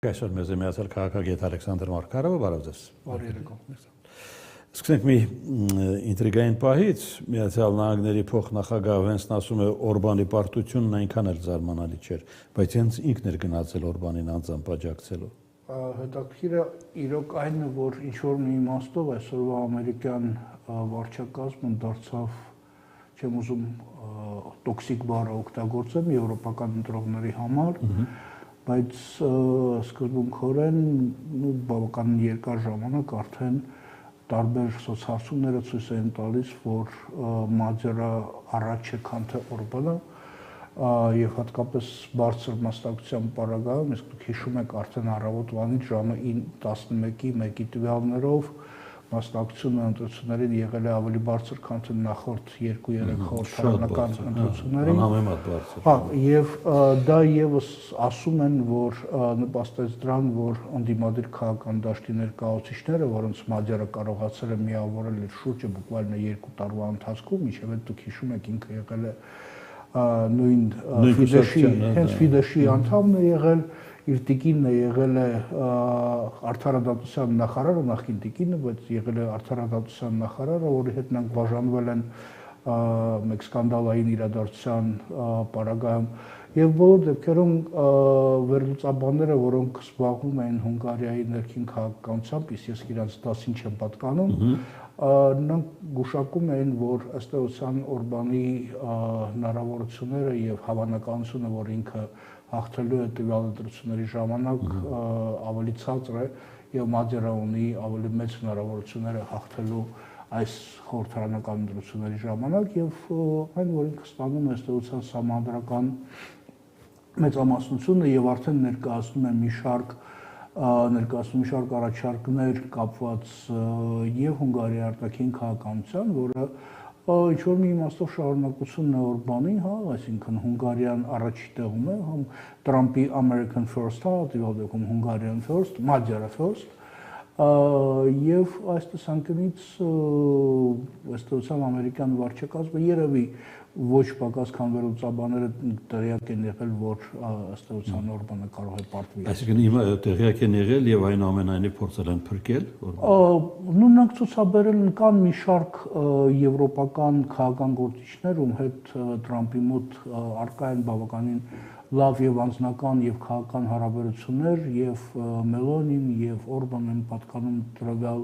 Այսօր մեզ է միացել քաղաքագետ Ալեքսանդր Մարկարովը, բարև ձեզ։ Բարի երեկո։ Սկսենք մի ինտրիգային պահից, Միացյալ Նահանգների փոխնախագահ Վենսն ասում է Օրբանի պարտությունն այնքան էլ զարմանալի չէր, բայց հենց ինքն էր գնացել Օրբանին անձամբ աջակցելու։ Հետաքրքիրը իրոք այն է, որ ինչ-որ մի իմաստով այսօրվա ամերիկյան վարչակազմը դարձավ, չեմ ուզում տոքսիկ բառը օգտագործեմ եվրոպական ընտրողների համար, բայց սկզբունքորեն բավական երկար ժամանակ արդեն տարբեր սոցհարցումները ցույց են տալիս, որ Մադյարը առաջ է, քան թե Օրբանը, եւ հատկապես բարձր մասնակցության պարագայում, իսկ դուք հիշում եք արդեն առավոտվանից ժամը 11-ի 1-ի տվյալներով մասնակցությունը ընտրություններին եղել է ավելի բարձր, քան թե նախորդ 2-3 խորհրդարանական ընտրություններին։ Անհամեմատ բարձր։ Հա, եւ դա եւս ասում են, որ նպաստեց դրան, որ անդիմադիր քաղաքական դաշտի ներկայացուցիչները, որոնց Մադյարը կարողացել է միավորել իր շուրջը բուկվալն 2 տարվա ընթացքում, ինչեւ դուք հիշում եք, ինքը եղել է նույն Ֆիդեշի անդամն է եղել, իր տիկինն է եղել է արդարադատության նախարարը, նախկին տիկինը, բայց եղել է արդարադատության նախարարը, որի հետ նրանք բաժանվել են մեկ սկանդալային իրադարձության պարագայում եւ բոլոր դեպքերում վերլուծաբանները, որոնք զբաղվում են Հունգարիայի ներքին քաղաքականությամբ, իսկ ես իրանց դասին չեմ պատկանում, նրանք գուշակում էին, որ ըստ էության Օրբանի հնարավորությունները եւ հավանականությունը, որ ինքը հաղթելու է տվյալ ընտրությունների ժամանակ ավելի ցածր է եւ Մադյարը ունի ավելի մեծ հնարավորությունները հաղթելու այս խորհրդարանական ընտրությունների ժամանակ եւ այն, որ ինքը ստանում է ըստ էության համանդրական մեծամասնությունը եւ արդեն ներկայացնում է մի շարք առաջարկներ կապված եւ Հունգարիայի արտաքին քաղաքականության, որը ինչ-որ մի իմաստով շարունակությունն է Օրբանի, հա, այսինքն Հունգարիան առաջի տեղում է, համ Տրամպի American First, հա, տվյալ դեպքում Hungarian First, Մադյարը First, եւ այս տեսանկյունից ըստ էության ամերիկյան վարչակազմը երևի ոչ պակաս քան վերլուծաբանները տեղյակ են եղել, որ ըստ էության Օրբանը կարող է պարտվի։ Այսինքն հիմա տեղյակ են եղել եւ այնուամենայնիվ փորձել են փրկել Նույն նրանք ցուցաբերել կան մի շարք եվրոպական քաղաքական գործիչներ, ում հետ Տրամպի մոտ արկա են բավականին լավ եւ անձնական եւ քաղաքական հարաբերություններ եւ Մելոնին եւ Օրբանին պատկանում դրվյալ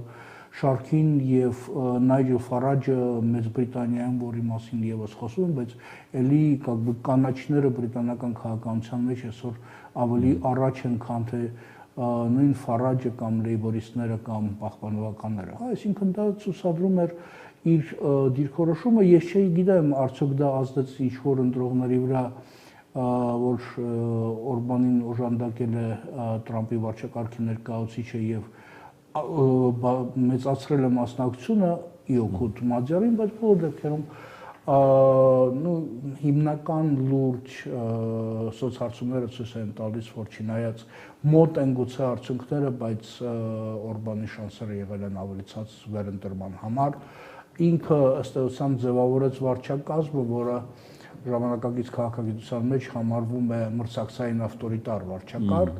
շարքին եւ Նայջել Ֆարաջը Մեծ Բրիտանիայում, որի մասին եւս խոսում են, բայց էլի կանաչները բրիտանական քաղաքականության մեջ այսօր ավելի առաջ են, քան թե նույն Ֆարաջը կամ լեյբորիստները կամ պահպանողականները։ Այսինքն դա ցուցադրում էր իր դիրքորոշումը, ես չէի գիտեմ արդյոք դա ազդեց ինչ-որ ընտրողների վրա, որ Օրբանին օժանդակել է Տրամպի վարչակարգի ներկայացուցիչը եւ մեծացրել է մասնակցությունը իօքուտ Մադյարին, բայց բոլոր դեպքերում հիմնական լուրջ սոցհարցումները ցույց են տալիս, որ չնայած մոտ են գուցե արդյունքները, բայց Օրբանի շանսերը եղել են ավելի ցած վերընտրման համար։ Ինքը ըստ էության ձևավորեց վարչակազմը, որը ժամանակակից քաղաքագիտության մեջ համարվում է մրցակցային ավտորիտար վարչակարգ,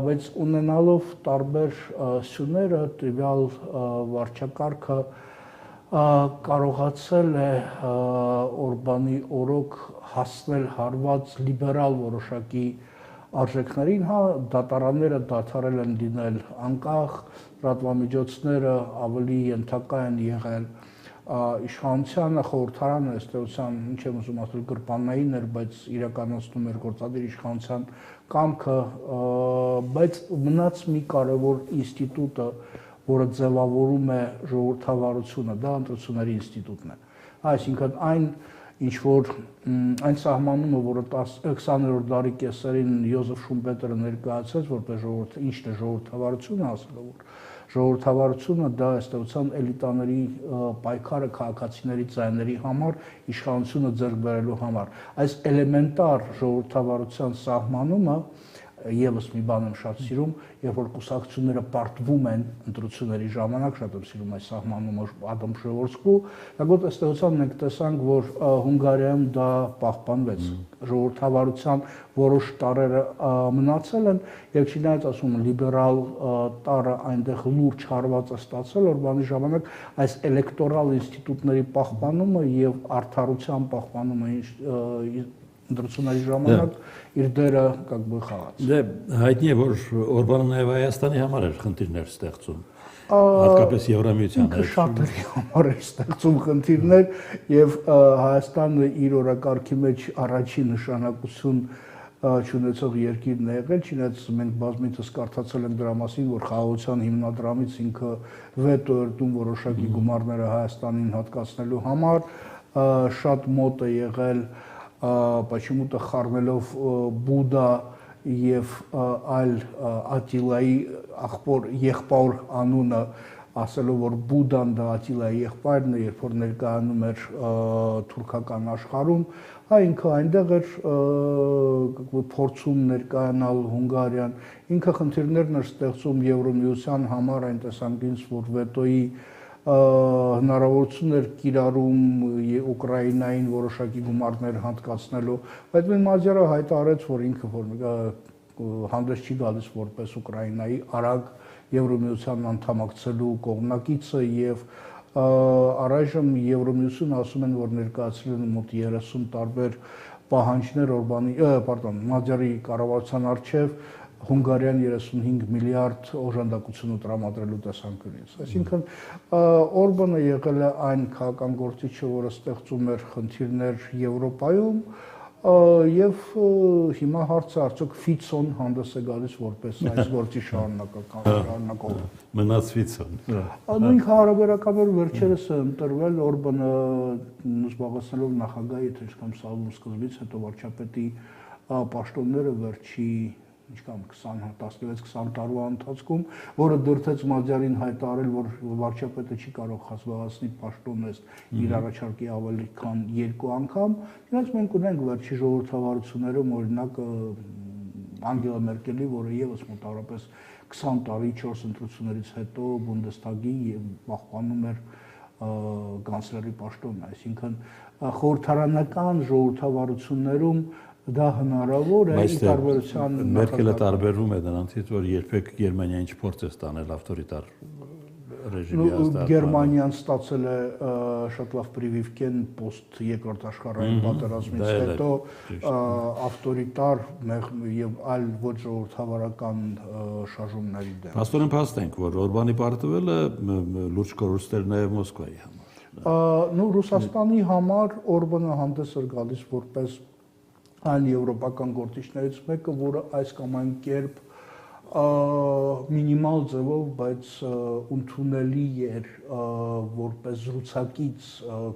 բայց ունենալով տարբեր սյուները տվյալ վարչակարգը կարողացել է Օրբանի օրոք հասնել հարված լիբերալ որոշակի արժեքներին, հա, դատարանները դադարել են լինել անկախ, լրատվամիջոցները ավելի ենթակա են եղել իշխանությանը, խորհրդարանը ըստ էության, ինչ եմ ուզում ասել, գրպանային էր, բայց իրականացնում էր գործադիր իշխանության կամքը, բայց մնաց մի կարևոր ինստիտուտը, որը ձևավորում է ժողովրդավարությունը, դա ընտրությունների ինստիտուտն է։ Այսինքն այն սահմանումը, որը 20-րդ դարի կեսերին Յոզեֆ Շումպետերը ներկայացրեց որպես ինչն է ժողովրդավարությունը, ասելով որ ժողովրդավարությունը դա ըստ էության էլիտաների պայքարը քաղաքացիների ձայների համար, իշխանությունը ձեռք բերելու համար։ Այս էլեմենտար ժողովրդավարության սահմանումը եւս մի բան եմ շատ սիրում, երբ որ կուսակցությունները պարտվում են ընտրությունների ժամանակ, շատ եմ սիրում այս սահմանումը Ադամ Շևորսկու, դակոտ ըստեղության մենք տեսանք, որ Հունգարիայում դա պահպանվեց, ժողովրդավարության որոշ տարրերը մնացել են, եւ չնայած ասում լիբերալ տարը այնտեղ լուրջ հարված է ստացել Օրբանի ժամանակ, այս էլեկտորալ ինստիտուտների պահպանումը եւ արդարության պահպանումը ընտրությունների ժամանակ իր դերը как бы խաղաց։ Դե հայտնի է, որ Օրբանը նաև Հայաստանի համար էր խնդիրներ ստեղծում, հատկապես Եվրամիության հետ։ Շատերի համար էր ստեղծում խնդիրներ եւ Հայաստանը իր օրակարգի մեջ առաջին նշանակություն չունեցող երկիրն է եղել, չնայած մենք բազմիցս կարդացել ենք դրա մասին, որ խաղաղության հիմնադրամից ինքը վետո էր դնում որոշակի գումարները Հայաստանին հատկացնելու համար, շատ մոտ է եղել почему-то խառնելով Բուդա եւ այլ Ատիլայի եղբոր անունը, ասելով որ Բուդան դա Ատիլայի եղբայրն է, երբ որ ներկայանում էր թուրքական աշխարհում, ինքը այնտեղ էր փորձում ներկայանալ Հունգարիան, ինքը խնդիրներն էր ստեղծում Եվրոմիության համար, այն տեսանկյունից, որ վետոյի հնարավորություն էր կիրառում Ուկրաինային որոշակի գումարներ հատկացնելու, բայց Մազյարը հայտարարեց, որ ինքը հանդես չի գալիս որպես Ուկրաինայի արագ Եվրոմիության անդամակցելու կողմնակիցը եւ առայժմ Եվրոմիությունը ասում են, որ ներկայացրել են մոտ 30 տարբեր պահանջներ Մազյարի կառավարության առջև Հունգարիան 35 միլիարդ օժանդակություն տրամադրելու տեսանկյունից։ Այսինքն Օրբանը եղել է այն քաղաքական գործիչը, որը ստեղծում էր խնդիրներ Եվրոպայում, եւ հիմա հարցը արդյոք Ֆիցոն հանդես է գալիս որպես այս գործի շարունակող։ Մնաց Ֆիցոն։ Նույնք հարաբերականներ վերջերս է ընտրվել Օրբանը զբաղեցնելով նախագահի թշնամու սկզբից, հետո վարչապետի պաշտոնները վերջի ինչքան 16-20 տարվա ընթացքում, որը դրդեց Մազյարին հայտարարել, որ վարչապետը չի կարող զբաղեցնել պաշտոնը իր առաջարկի ավելի քան 2 անգամ, իրենց մենք ունենք վերջի ժողովրդավարություններում օրինակ Անգելա Մերկելի, որը եւս մոտավորապես 20 տարի 4 ընտրություններից հետո Բունդեսթագի եւ պահպանում էր կանցլերի պաշտոնը, այսինքն խորհրդարանական ժողովրդավարություններում դա հնարավոր է ի տարբերության Մերկելը տարբերվում է նրանցից, որ երբեք Գերմանիային չփորձ է ստանել ավտորիտար ռեժիմի հաստատման։ Գերմանիան ստացել է շատ լավ պրիվիվկեն post երկրորդ աշխարհային պատերազմից հետո ավտորիտար եւ այլ ոչ ժողովրդավարական շարժումների դեմ։ Փաստորեն փաստենք, որ Օրբանի պարտվելը լուրջ կորուստ էր նաեւ Մոսկվայի համար։ Ռուսաստանի համար Օրբանը հանդես էր գալիս որպես այլ եվրոպական գործիչներից մեկը, որը այս կամ այն կերպ մինիմալ ձևով, բայց ընդունելի էր որպես զրուցակից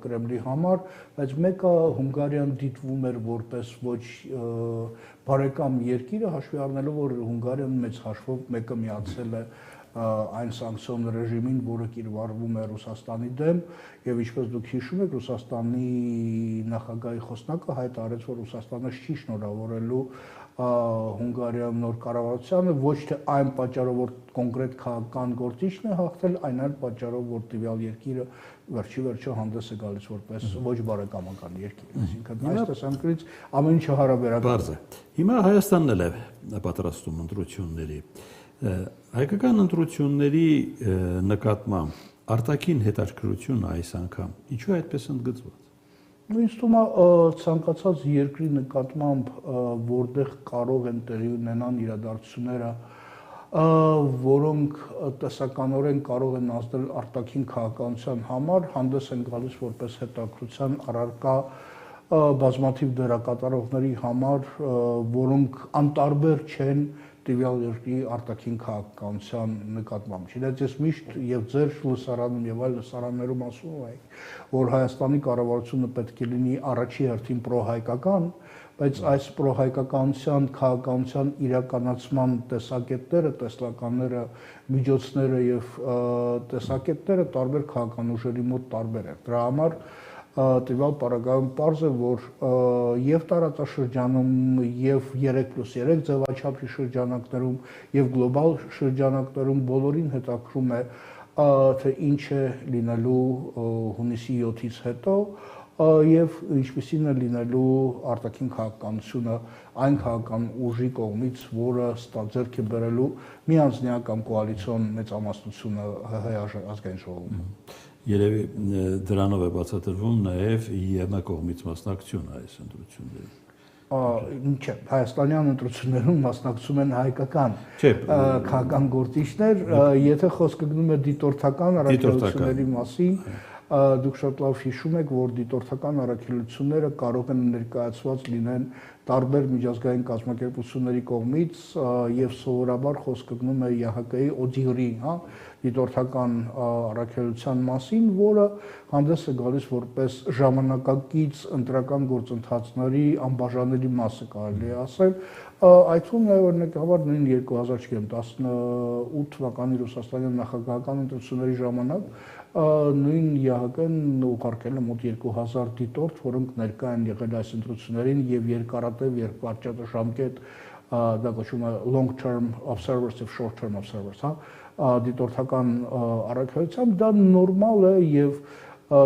Կրեմլի համար, բայց մեկը Հունգարիան դիտվում էր որպես ոչ բարեկամ երկիրը, հաշվի առնելով, որ Հունգարիան մեծ հաշվով մեկը միացել է այն սանկցիոն ռեժիմին, որը կիրառվում է Ռուսաստանի դեմ, եւ ինչպես դուք հիշում եք, Ռուսաստանի նախագահի խոսնակը հայտարարեց, որ Ռուսաստանը չի շնորհավորելու Հունգարիայում նոր կառավարությանը, ոչ թե այն պատճառով, որ կոնկրետ քաղաքական գործիչն է հաղթել, այն այլ պատճառով, որ տվյալ երկիրը վերջի հանդես է գալիս որպես ոչ բարեկամական երկիր, այսինքն այս տեսանկյունից ամեն ինչը հարաբերական է։ Հիմա Հայաստանն էլ է պատրաստում ընտրությունների։ Հայկական ընտրությունների նկատմամբ արտաքին հետաքրքրությունը այս անգամ ինչու է այդպես ընդգծված։ Ինձ թվում է ցանկացած երկրի նկատմամբ, որտեղ կարող են տեղի ունենան իրադարձությունները, որոնք տեսականորեն կարող են ազդել արտաքին քաղաքականության համար, հանդես են գալիս որպես հետաքրքրության առարկա բազմաթիվ դերակատարողների համար, որոնք անտարբեր չեն տվյալ երկրի արտաքին քաղաքականության նկատմամբ։ Չնայած ես միշտ եւ ձեր լսարանում եւ այլ լսարաններում ասում եմ, որ Հայաստանի կառավարությունը պետք է լինի առաջի հերթին պրոհայկական, բայց այս պրոհայկականության քաղաքականության իրականացման տեսակետները, տեսլականները, միջոցները եւ տեսակետները տարբեր քաղաքական ուժերի մոտ տարբեր են։ Դրա համար տվյալ պարագայում պարզ է, որ եւ տարածաշրջանում եւ 3+3 ձևաչափի շրջանակներում եւ գլոբալ շրջանակներում բոլորին հետաքրում է թե ինչ է լինելու հունիսի 7-ից հետո եւ ինչպիսին է լինելու արտաքին քաղաքականությունը այն քաղաքական ուժի կողմից, որը ձեռք է բերելու միանձնյա կամ կոալիցիոն մեծամասնությունը ՀՀ ազգային ժողովում։ Երևի դրանով է բացատրվում նաև ԵՄ կողմից մասնակցությունը այս ընտրություններին։ Չէ, հայաստանյան ընտրություններում մասնակցում են հայկական քաղաքական գործիչներ, եթե խոսքը գնում է դիտորդական առաքելությունների մասին, դուք շատ լավ հիշում եք, որ դիտորդական առաքելությունները կարող են ներկայացված լինեն տարբեր միջազգային կազմակերպությունների կողմից եւ սովորաբար խոսքը գնում է ՀՀԿ-ի ODIHR-ի, դիտորդական առաքելության մասին, որը հանդես է գալիս որպես ժամանակակից ընտրական գործընթացների անբաժանելի մասը, կարելի է ասել։ Այդ թվում նաև օրինակաբար նույն 2018 թվականի Ռուսաստանի նախագահական ընտրությունների ժամանակ նույն ՀՀԿ-ն ուղարկել է մոտ 2000 դիտորդ, որոնք ներկա են եղել այս ընտրություններին եւ երկարատև երկպատճամկետ, դա կոչվում է long term observers եւ short term observers, դիտորդական առաքելությամբ դա նորմալ է եւ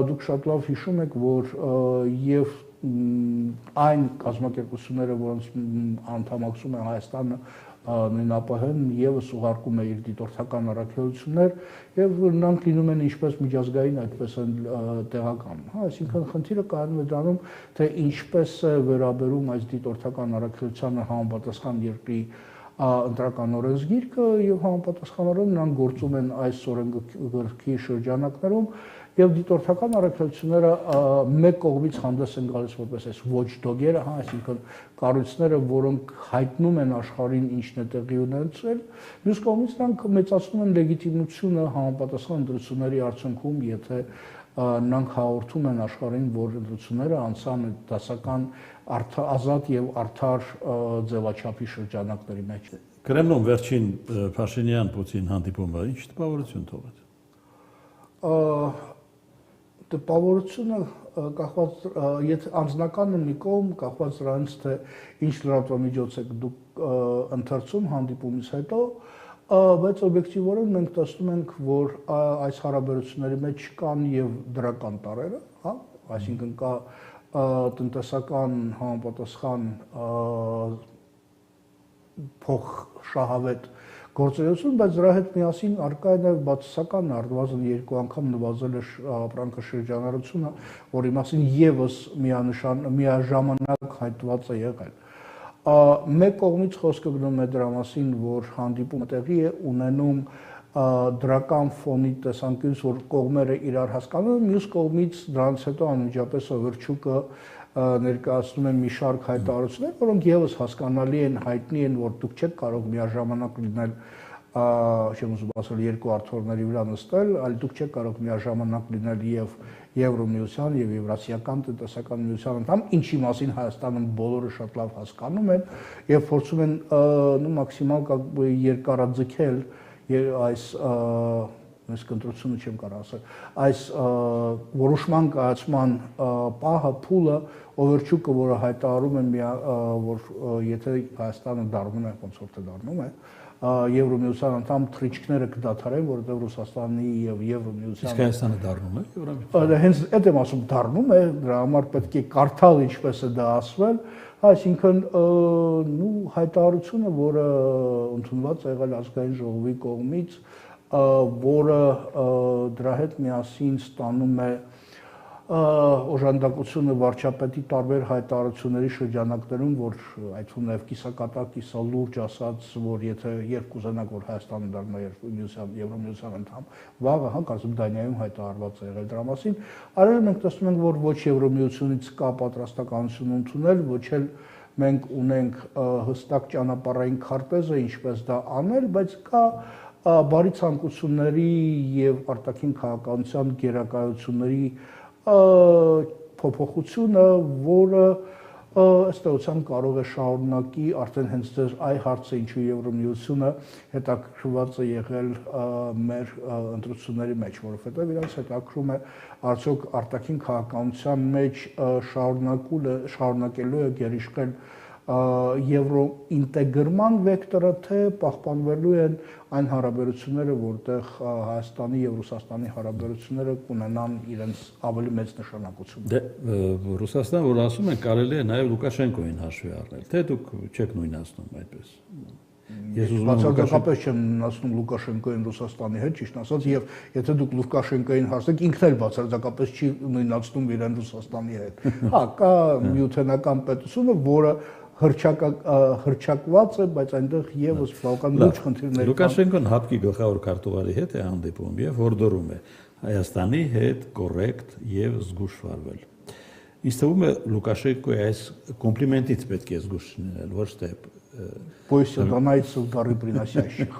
դուք շատ լավ հիշում եք, որ եւ այն կազմակերպությունները, որոնց անդամակցում է Հայաստանը, նույն ԱՊՀ-ն եւս ուղարկում է իր դիտորդական առաքելություններ եւ նրանք լինում են ինչպես միջազգային, այդպես էլ տեղական։ Այսինքն խնդիրը կայանում է դրանում, թե ինչպես է վերաբերում այս դիտորդական առաքելությանը համապատասխան երկրի ընտրական օրենսգիրքը եւ համապատասխանորեն նրանք գործում են այս օրենսգրքի շրջանակներում եւ դիտորդական առաքելությունները մեկ կողմից հանդես են գալիս որպես այս watchdog-երը, այսինքն կառույցները, որոնք հայտնում են աշխարհին ինչն է տեղի ունեցել, մյուս կողմից նրանք մեծացնում են լեգիտիմությունը համապատասխան ընտրությունների արդյունքում, եթե նրանք հաղորդում են աշխարհին, որ ընտրությունները անցան դասական ազատ եւ արդար ձևաչափի շրջանակների մեջ։ Կրեմլում վերջին Փաշինյան-Պուտին հանդիպումը ինչ տպավորություն թողեց։ Տպավորությունը կախված, եթե անձնականը մի կողմ, կախված նրանից, թե ինչ լրատվամիջոց եք դուք ընթերցում հանդիպումից հետո, բայց օբյեկտիվորեն մենք տեսնում ենք, որ այս հարաբերությունների մեջ կան եւ դրական տարրերը, այսինքն կա տնտեսական համապատասխան փոխշահավետ գործունեություն, բայց դրա հետ միասին առկա է նաև բացասական, առնվազն 2 անգամ նվազել է ապրանքը շրջանառությունը, որի մասին եւս միաժամանակ հայտված է եղել։ Մեկ կողմից խոսքը գնում է դրա մասին, որ հանդիպումը տեղի է ունենում դրական ֆոնի տեսանկյունից, որ կողմերը իրար հասկանում են, մյուս կողմից դրանից հետո անմիջապես Ովերչուկը ներկայացնում են մի շարք հայտարարություններ, որոնք եւս հասկանալի են, հայտնի են, որ դուք չեք կարող միաժամանակ լինել, չեմ ուզում ասել երկու աթոռների վրա նստել, այլ դուք չեք կարող միաժամանակ լինել եւ Եվրոմիության եւ Եվրասիական տնտեսական միության անդամ, ինչի մասին Հայաստանում բոլորը շատ լավ հասկանում են եւ փորձում են մաքսիմալ երկարաձգել այս այս կընտրությունը չեմ կարող ասել, այս որոշման կայացման պահը, փուլը, Ովերչուկը, որը հայտարարում են, որ եթե Հայաստանը դառնում է, ոնց որ թե դառնում է, Եվրոմիության անդամ թռիչքները կդադարեն, որովհետև Ռուսաստանի եւ Եվրոմիության Իսկ Հայաստանը դառնում է Եվրոմիության։ Հենց այդ եմ ասում, դառնում է, դրա համար պետք է կարդալ ինչպես է դա ասվել, այսինքն հայտարարությունը, որը ընդունված է եղել ազգային ժողովի կողմից, որը դրա հետ միասին ստանում է օժանդակությունը վարչապետի տարբեր հայտարարությունների շրջանակներում, որ այդ թվում նաև կիսակատակ, կիսալուրջ ասած, որ եթե երբ կուզենակ, որ Հայաստանը դառնա Եվրոմիության անդամ, վաղը կարծում Դանիայում հայտարարված է եղել դրա մասին, այլ մենք տեսնում ենք, որ ոչ Եվրոմիությունից կա պատրաստականություն ընդունել, ոչ էլ մենք ունենք հստակ ճանապարհային քարտեզը, ինչպես դա անել, բայց կա բարի ցանկությունների եւ արտաքին քաղաքականության գերակայությունների փոփոխությունը, որը ըստ էության կարող է շարունակի արդեն հենց ձեր այ հարցը ինչու Եվրոմիությունը հետաքրքրված է եղել մեր ընտրությունների մեջ, որովհետև իրանց հետաքրում է արդյոք արտաքին քաղաքականության մեջ շարունակելու է գերիշխել եվրոինտեգրման վեկտորը, թե պահպանվելու են այն հարաբերությունները, որտեղ Հայաստանի եւ Ռուսաստանի հարաբերությունները կունենան իրենց ավելի մեծ նշանակություն։ Դե Ռուսաստանը, որ ասում են, կարելի է նաեւ Լուկաշենկոին հաշվի առնել, թե դուք չեք նույնացնում այդպես։ Ես ուզում եմ բացարձակապես չեմ նույնացնում Լուկաշենկոին Ռուսաստանի հետ, ճիշտ ասած, եւ եթե դուք Լուկաշենկոին հարցեք, ինքն էլ բացարձակապես չի նույնացնում իրեն Ռուսաստանի հետ։ Հա, կա միութենական պետությունը, որը հրճակված է, բայց այնտեղ եւս բավական լուրջ խնդիրներ կան։ Լուկաշենկոն հապկի գլխավոր քարտուղարի հետ է հանդիպում եւ հորդորում է Հայաստանի հետ կոռեկտ եւ զգուշ վարվել։ Ինձ թվում է Լուկաշենկոյի այս կոմպլիմենտից պետք է զգուշ լինել, ոչ թե Пусть донается удары приносящих։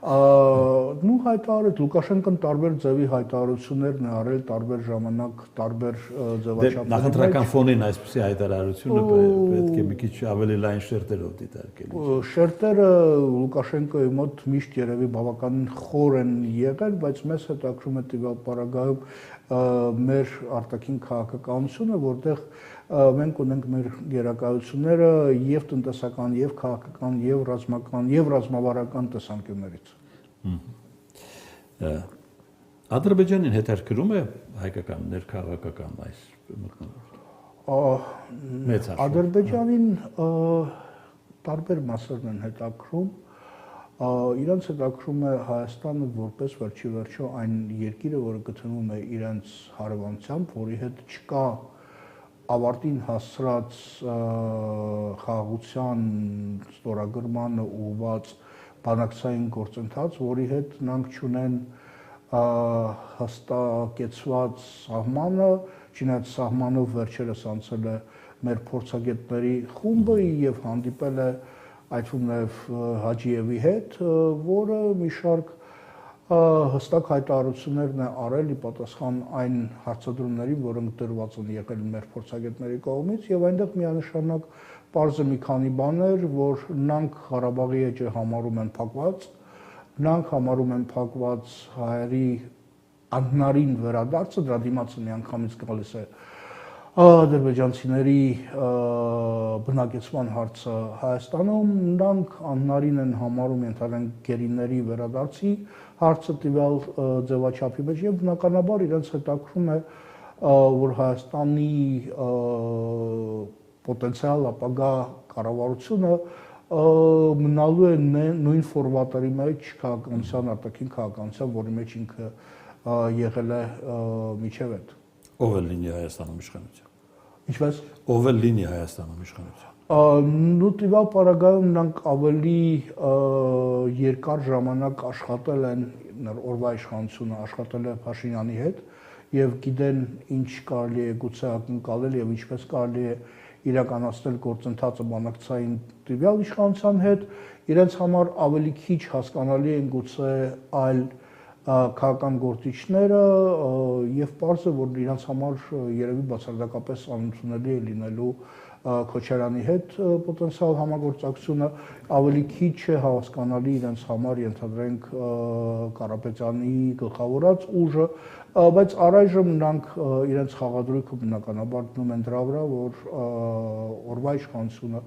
Ну հայտարարել Լուկաշենկոն տարբեր ձևի հայտարարություններ է արել, տարբեր ժամանակ, տարբեր ձևաչափերով։ Նախընտրական ֆոնին այսպիսի հայտարարությունը պետք է մի քիչ ավելի լայն շերտերով դիտարկել։ Շերտերը Լուկաշենկոյի մոտ միշտ երևի բավականին խոր են եղել, բայց մեզ հետաքրում է տվյալ պարագայում մեր արտաքին քաղաքականությունը, որտեղ մենք ունենք մեր գերակայությունները եւ տնտեսական, եւ քաղաքական, եւ ռազմական, եւ ռազմավարական տեսանկյուններից։ Ադրբեջանին հետաքրքրում է հայկական ներքաղաքական այս մտքերը։ Ադրբեջանին տարբեր մասերն են հետաքրում։ Իրանց հետաքրում է Հայաստանը որպես վերջի վերջո այն երկիրը, որը գտնվում է իրենց հարևանությամբ, որի հետ չկա ավարտին հասցրած խաղաղության ստորագրմանը ուղղված բանակցային գործընթաց, որի հետ նրանք չունեն հստակեցված սահմանը, չնայած սահմանով վերջերս անցել է մեր փորձագետների խումբը եւ հանդիպել է այդ թվում նաև Հաջիևի հետ, որը մի շարք հստակ հայտարարություններ է արել ի պատասխան այն հարցադրումներին, որոնք դրված են եղել մեր փորձագետների կողմից, եւ այնտեղ միանշանակ պարզ է մի քանի բաներ, որ նրանք Ղարաբաղի էջը համարում են փակված, նրանք համարում են փակված հայերի անհնարին վերադարձը, դրա դիմացը միանգամից գալիս է ադրբեջանցիների բնակեցման հարցը Հայաստանում, նրանք անհնարին են համարում ընդհանրեն գերիների վերադարձի հարցը տվյալ ձևաչափի մեջ եւ բնականաբար իրենց հետաքրում է, որ Հայաստանի պոտենցիալ ապագա կառավարությունը մնալու է նույն ֆորմատների մեջ քաղաքականության, արտաքին քաղաքականության, որի մեջ ինքը եղել է միջև այդ։ Ով է լինի Հայաստանում իշխանության։ Ինչպես ով է լինի Հայաստանում իշխանության։ Նու տվյալ պարագայում նրանք ավելի երկար ժամանակ աշխատել են, օրվա իշխանությունը աշխատել է Փաշինյանի հետ եւ գիտեն ինչ կարելի է գուցե ակնկալել եւ ինչպես կարելի է իրականացնել գործընթացը բանակցային տվյալ իշխանության հետ, իրենց համար ավելի քիչ հասկանալի են գուցե այլ քաղաքական գործիչները եւ պարզ է, որ իրենց համար երևի բացարձակապես անընդունելի է լինելու Քոչարյանի հետ պոտենցիալ համագործակցությունը, ավելի քիչ է հասկանալի իրենց համար ենթադրենք Կարապետյանի գլխավորած ուժը, բայց առայժմ նրանք իրենց խաղադրույքը բնականաբար դնում են դրա վրա, որ օրվա իշխանությունը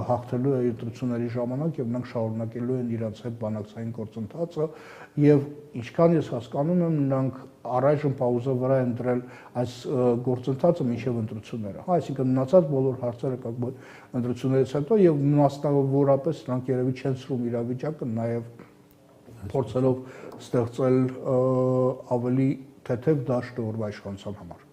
հաղթելու է ընտրությունների ժամանակ եւ նրանք շարունակելու են իրենց հետ բանակցային գործընթացը եւ ինչքան ես հասկանում եմ, նրանք առայժմ պաուզա վրա են դրել այս գործընթացը մինչև ընտրությունները։ Այսինքն մնացած բոլոր հարցերը как бы ընտրություններից հետո եւ մասնավորապես նրանք երևի չեն սրում իրավիճակը նաեւ փորձելով ստեղծել ավելի թեթև դաշտ օրվա իշխանության համար։